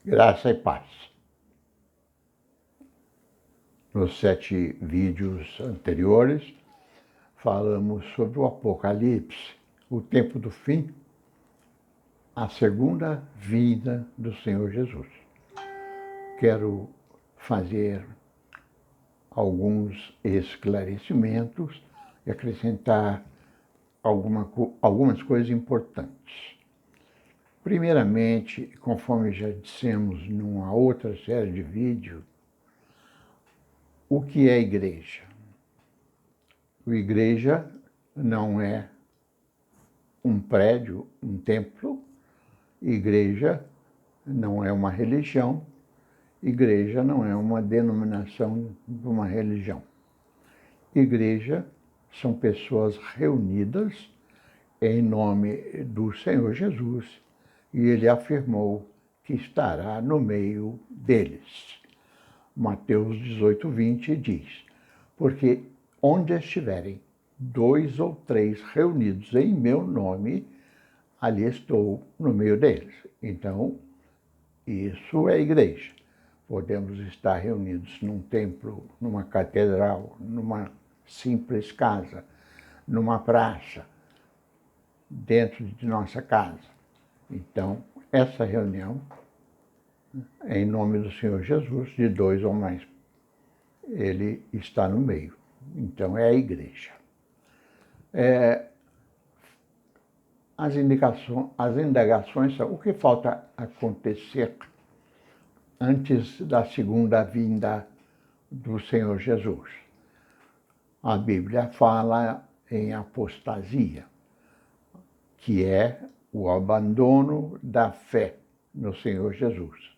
Graça e paz. Nos 7 vídeos anteriores, falamos sobre o Apocalipse, o tempo do fim, a segunda vinda do Senhor Jesus. Quero fazer alguns esclarecimentos e acrescentar algumas coisas importantes. Primeiramente, conforme já dissemos numa outra série de vídeos, o que é igreja? A igreja não é um prédio, um templo. Igreja não é uma religião. Igreja não é uma denominação de uma religião. Igreja são pessoas reunidas em nome do Senhor Jesus, e ele afirmou que estará no meio deles. Mateus 18:20 diz: porque onde estiverem 2 ou 3 reunidos em meu nome, ali estou no meio deles. Então, isso é igreja. Podemos estar reunidos num templo, numa catedral, numa simples casa, numa praça, dentro de nossa casa. Então, essa reunião é em nome do Senhor Jesus, de 2 ou mais. Ele está no meio. Então, é a igreja. As indagações são o que falta acontecer antes da segunda vinda do Senhor Jesus. A Bíblia fala em apostasia, que é o abandono da fé no Senhor Jesus.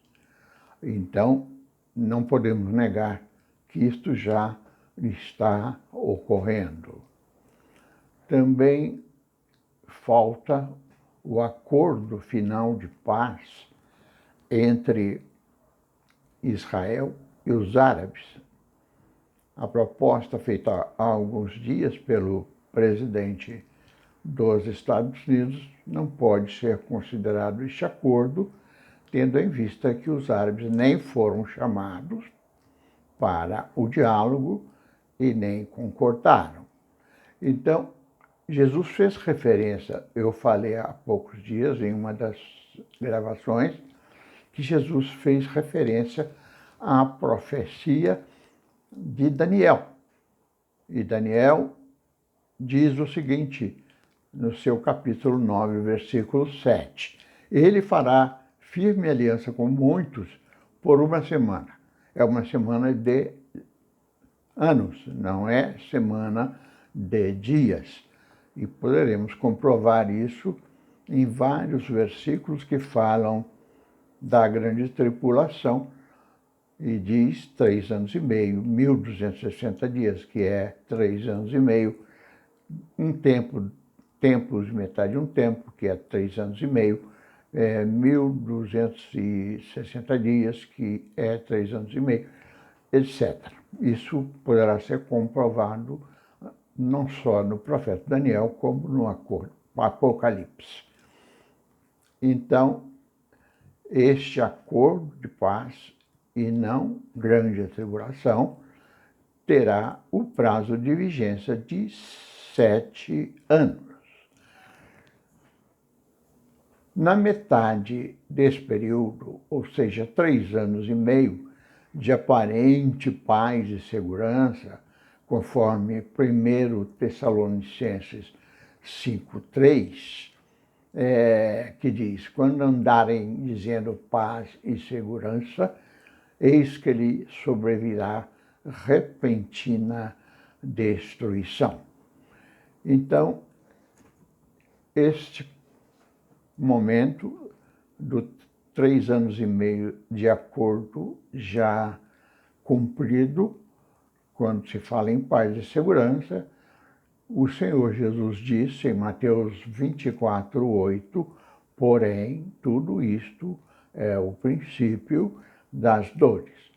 Então, não podemos negar que isto já está ocorrendo. Também falta o acordo final de paz entre Israel e os árabes. A proposta feita há alguns dias pelo presidente dos Estados Unidos não pode ser considerado este acordo, tendo em vista que os árabes nem foram chamados para o diálogo e nem concordaram. Então, Jesus fez referência, eu falei há poucos dias em uma das gravações, que Jesus fez referência à profecia de Daniel. E Daniel diz o seguinte, no seu capítulo 9, versículo 7. Ele fará firme aliança com muitos por uma semana. É uma semana de anos, não é semana de dias. E poderemos comprovar isso em vários versículos que falam da grande tribulação, e diz 3 anos e meio, 1260 dias, que é 3 anos e meio, um tempo, tempos, metade de um tempo, que é 3 anos e meio, 1260 dias, que é 3 anos e meio, etc. Isso poderá ser comprovado não só no profeta Daniel, como no Apocalipse. Então, este acordo de paz, e não grande tribulação, terá o prazo de vigência de 7 anos. Na metade desse período, ou seja, 3 anos e meio, de aparente paz e segurança, conforme 1 Tessalonicenses 5:3, que diz: quando andarem dizendo paz e segurança, eis que lhe sobrevirá repentina destruição. Então, este momento do 3 anos e meio de acordo já cumprido, quando se fala em paz e segurança, o Senhor Jesus disse em Mateus 24:8, porém, tudo isto é o princípio das dores.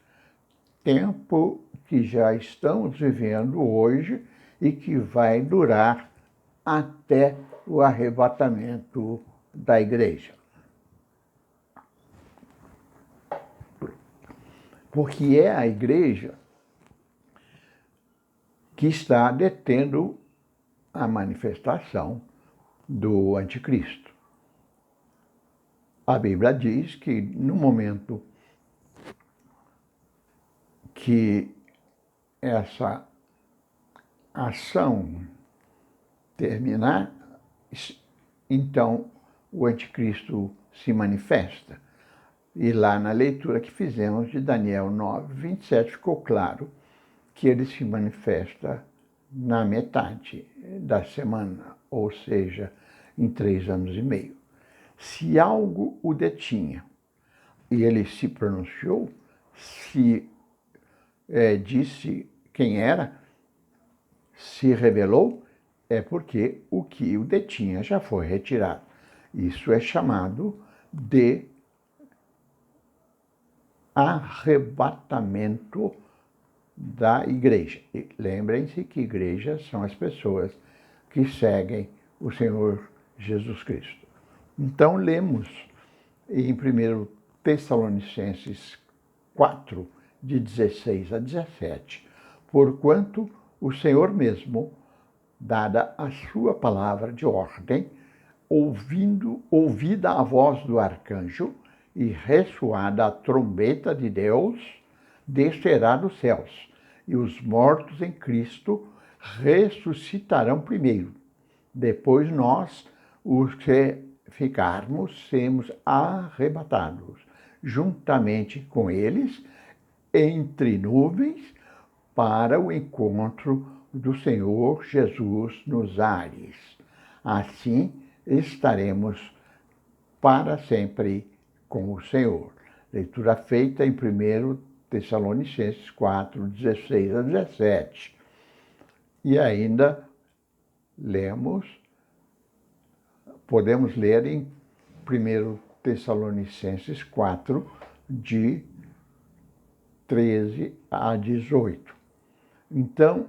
Tempo que já estamos vivendo hoje e que vai durar até o arrebatamento da igreja. porque é a igreja que está detendo a manifestação do anticristo. A Bíblia diz que no momento que essa ação terminar, então o anticristo se manifesta. E lá na leitura que fizemos de Daniel 9, 27, ficou claro que ele se manifesta na metade da semana, ou seja, em 3 anos e meio. Se algo o detinha, e ele se pronunciou, se disse quem era, se revelou, é porque o que o detinha já foi retirado. Isso é chamado de arrebatamento da igreja. E lembrem-se que igrejas são as pessoas que seguem o Senhor Jesus Cristo. Então, lemos em 1 Tessalonicenses 4, de 16 a 17, porquanto o Senhor mesmo, dada a sua palavra de ordem, ouvida a voz do arcanjo e ressoada a trombeta de Deus, descerá dos céus, e os mortos em Cristo ressuscitarão primeiro. Depois nós, os que ficarmos, seremos arrebatados, juntamente com eles, entre nuvens, para o encontro do Senhor Jesus nos ares. Assim estaremos para sempre com o Senhor. Leitura feita em 1 Tessalonicenses 4, 16 a 17. E ainda podemos ler em 1 Tessalonicenses 4, de 13 a 18. Então,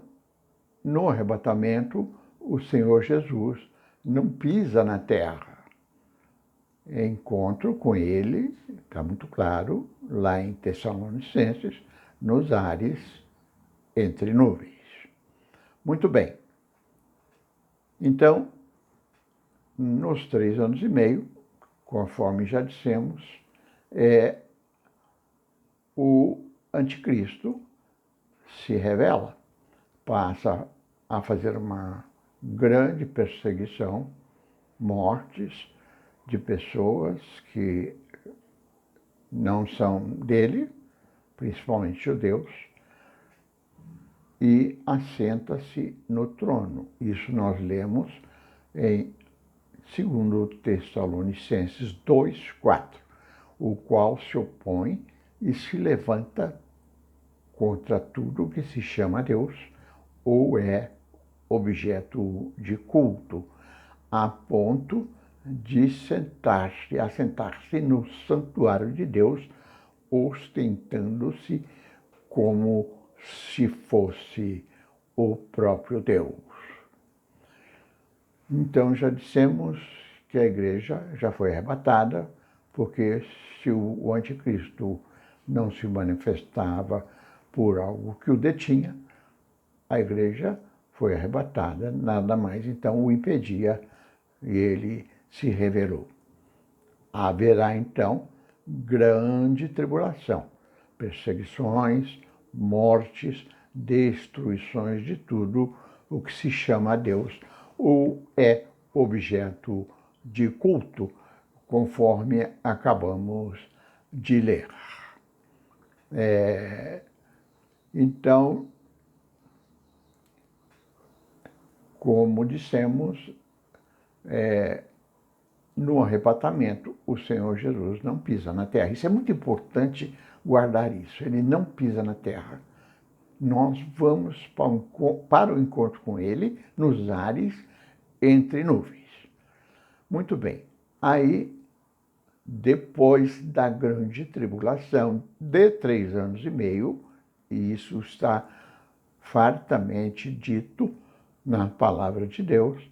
no arrebatamento, o Senhor Jesus não pisa na terra. Encontro com ele, está muito claro, lá em Tessalonicenses, nos ares entre nuvens. Muito bem. Então, nos 3 anos e meio, conforme já dissemos, o anticristo se revela, passa a fazer uma grande perseguição, mortes de pessoas que não são dele, principalmente judeus, e assenta-se no trono. Isso nós lemos em 2 Tessalonicenses 2, 4, o qual se opõe e se levanta contra tudo que se chama Deus ou é objeto de culto, a ponto de assentar-se no santuário de Deus, ostentando-se como se fosse o próprio Deus. Então, já dissemos que a igreja já foi arrebatada, porque se o anticristo não se manifestava por algo que o detinha, a igreja foi arrebatada, nada mais então o impedia, e ele se revelou. Haverá então grande tribulação, perseguições, mortes, destruições de tudo o que se chama Deus ou é objeto de culto, conforme acabamos de ler. Então, como dissemos, no arrebatamento, o Senhor Jesus não pisa na terra. Isso é muito importante guardar isso. Ele não pisa na terra. Nós vamos para o encontro com ele nos ares entre nuvens. Muito bem. Aí, depois da grande tribulação de 3 anos e meio, e isso está fartamente dito na palavra de Deus,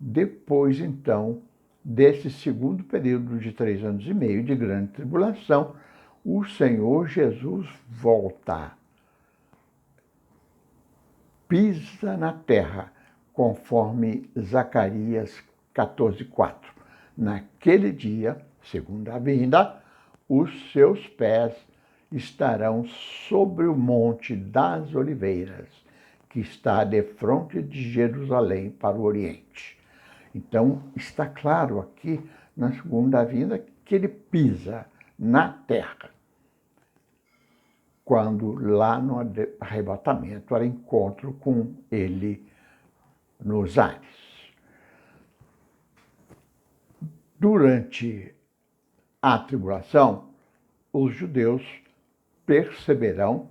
depois, então, desse segundo período de 3 anos e meio de grande tribulação, o Senhor Jesus volta, pisa na terra, conforme Zacarias 14:4. Naquele dia, segunda vinda, os seus pés estarão sobre o monte das oliveiras, que está defronte de Jerusalém para o oriente. Então, está claro aqui, na segunda vinda, que ele pisa na terra, quando lá no arrebatamento era encontro com ele nos ares. Durante a tribulação, os judeus perceberão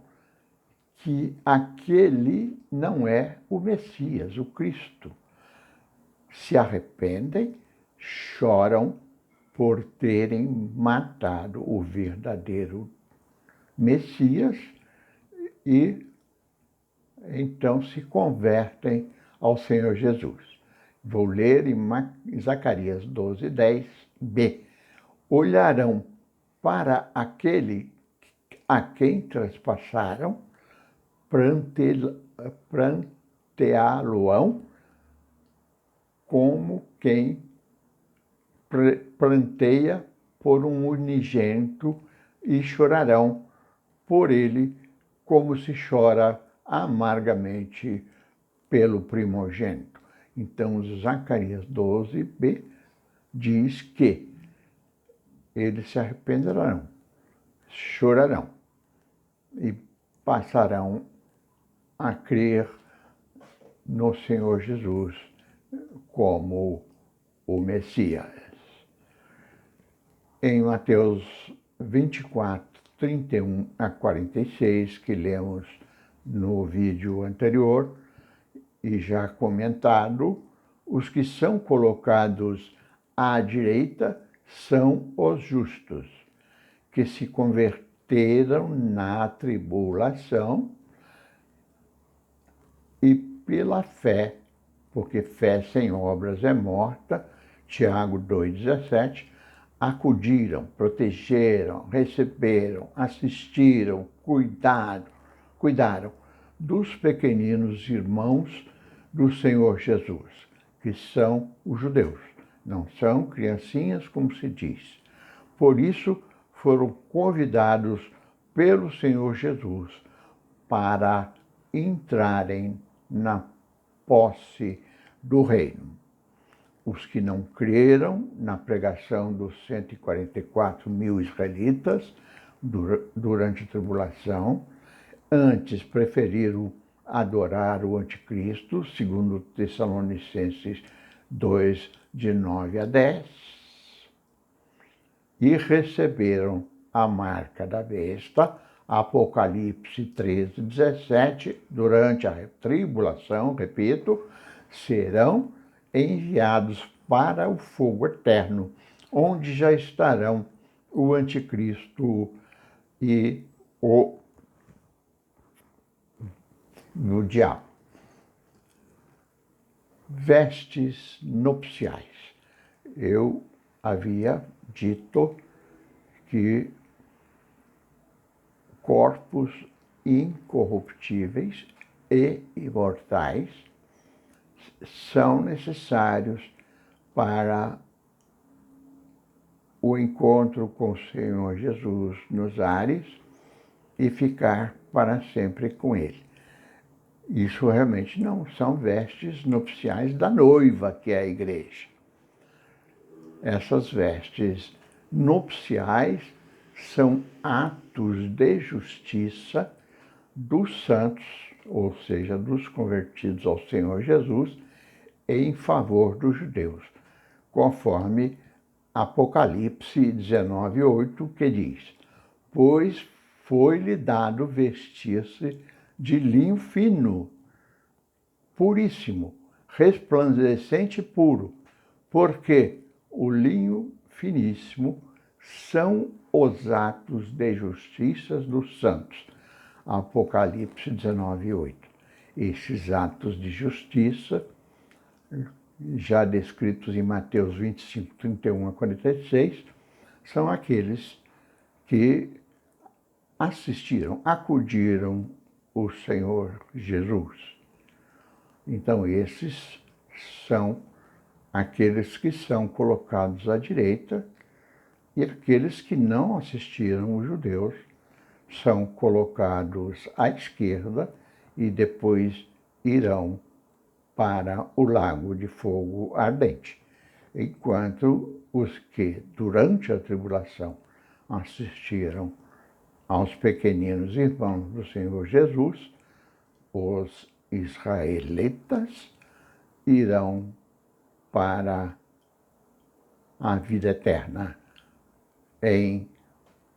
que aquele não é o Messias, o Cristo. Se arrependem, choram por terem matado o verdadeiro Messias e então se convertem ao Senhor Jesus. Vou ler em Zacarias 12:10b. Olharão para aquele a quem traspassaram, pranteá-lo-ão como quem pranteia por um unigênito e chorarão por ele como se chora amargamente pelo primogênito. Então, Zacarias 12b diz que eles se arrependerão, chorarão e passarão a crer no Senhor Jesus como o Messias. Em Mateus 24:31-46, que lemos no vídeo anterior e já comentado, os que são colocados à direita são os justos, que se converteram na tribulação e pela fé, porque fé sem obras é morta, Tiago 2,17, acudiram, protegeram, receberam, assistiram, cuidaram dos pequeninos irmãos do Senhor Jesus, que são os judeus. Não são criancinhas, como se diz. Por isso, foram convidados pelo Senhor Jesus para entrarem na posse do reino. Os que não creram na pregação dos 144 mil israelitas durante a tribulação, antes preferiram adorar o anticristo, segundo Tessalonicenses 2:9-10, e receberam a marca da besta, Apocalipse 13:17, durante a tribulação, repito, serão enviados para o fogo eterno, onde já estarão o anticristo e o diabo. Vestes nupciais. Eu havia dito que corpos incorruptíveis e imortais são necessários para o encontro com o Senhor Jesus nos ares e ficar para sempre com ele. Isso realmente não são vestes nupciais da noiva, que é a igreja. Essas vestes nupciais são atos de justiça dos santos, ou seja, dos convertidos ao Senhor Jesus, em favor dos judeus, conforme Apocalipse 19:8, que diz: pois foi-lhe dado vestir-se de linho fino, puríssimo, resplandecente e puro, porque o linho finíssimo são os atos de justiça dos santos. Apocalipse 19:8. Esses atos de justiça, já descritos em Mateus 25:31-46, são aqueles que acudiram o Senhor Jesus. Então, esses são aqueles que são colocados à direita, e aqueles que não assistiram, os judeus, são colocados à esquerda e depois irão para o lago de fogo ardente, enquanto os que, durante a tribulação, assistiram aos pequeninos irmãos do Senhor Jesus, os israelitas, irão para a vida eterna, em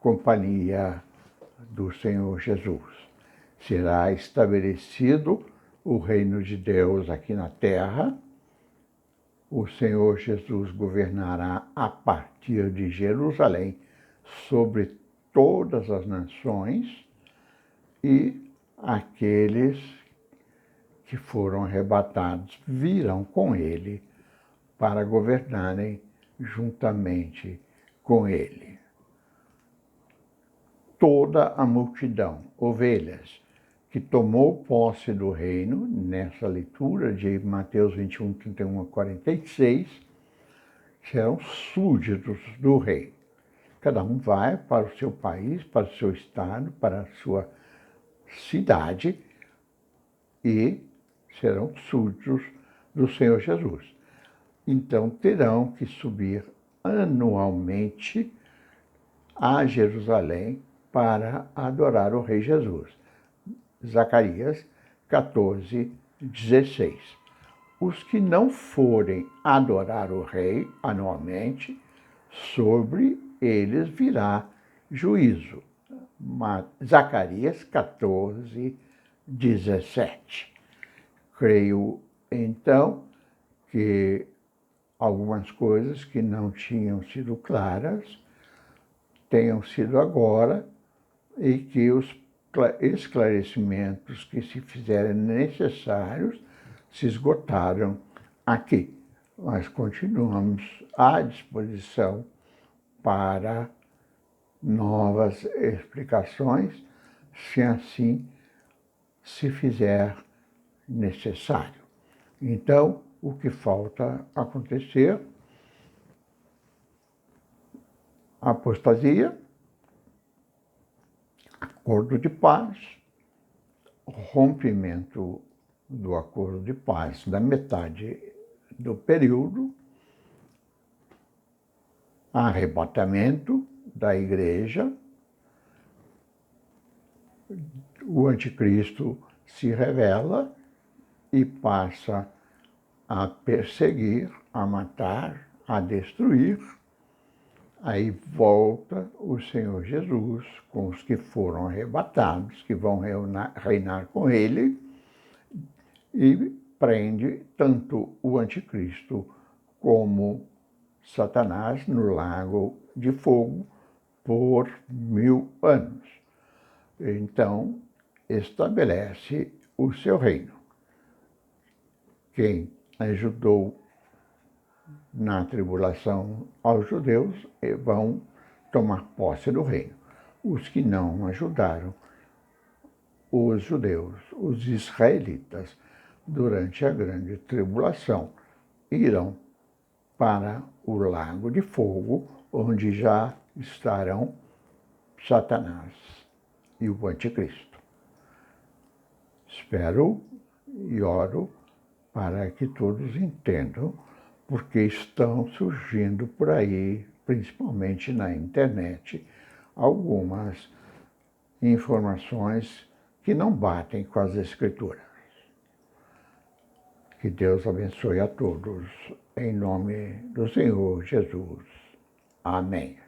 companhia do Senhor Jesus. Será estabelecido o reino de Deus aqui na terra. O Senhor Jesus governará a partir de Jerusalém sobre todas as nações, e aqueles que foram arrebatados virão com ele para governarem juntamente com ele. Toda a multidão, ovelhas, que tomou posse do reino, nessa leitura de Mateus 21, 31 a 46, serão súditos do rei. Cada um vai para o seu país, para o seu estado, para a sua cidade, e serão súditos do Senhor Jesus. Então terão que subir anualmente a Jerusalém para adorar o Rei Jesus. Zacarias 14, 16. Os que não forem adorar o Rei anualmente, sobre eles virá juízo. Zacarias 14, 17. Creio, então, que algumas coisas que não tinham sido claras tenham sido agora, e que os esclarecimentos que se fizerem necessários se esgotaram aqui. Mas continuamos à disposição para novas explicações, se assim se fizer necessário. Então, o que falta acontecer? Apostasia, acordo de paz, rompimento do acordo de paz da metade do período, arrebatamento da igreja, o anticristo se revela e passa a perseguir, a matar, a destruir. Aí volta o Senhor Jesus com os que foram arrebatados, que vão reinar com ele, e prende tanto o anticristo como Satanás no lago de fogo por 1000 anos. Então, estabelece o seu reino. Quem ajudou na tribulação aos judeus vão tomar posse do reino. Os que não ajudaram os judeus, os israelitas, durante a grande tribulação, irão para o lago de fogo, onde já estarão Satanás e o anticristo. Espero e oro para que todos entendam, porque estão surgindo por aí, principalmente na internet, algumas informações que não batem com as Escrituras. Que Deus abençoe a todos, em nome do Senhor Jesus. Amém.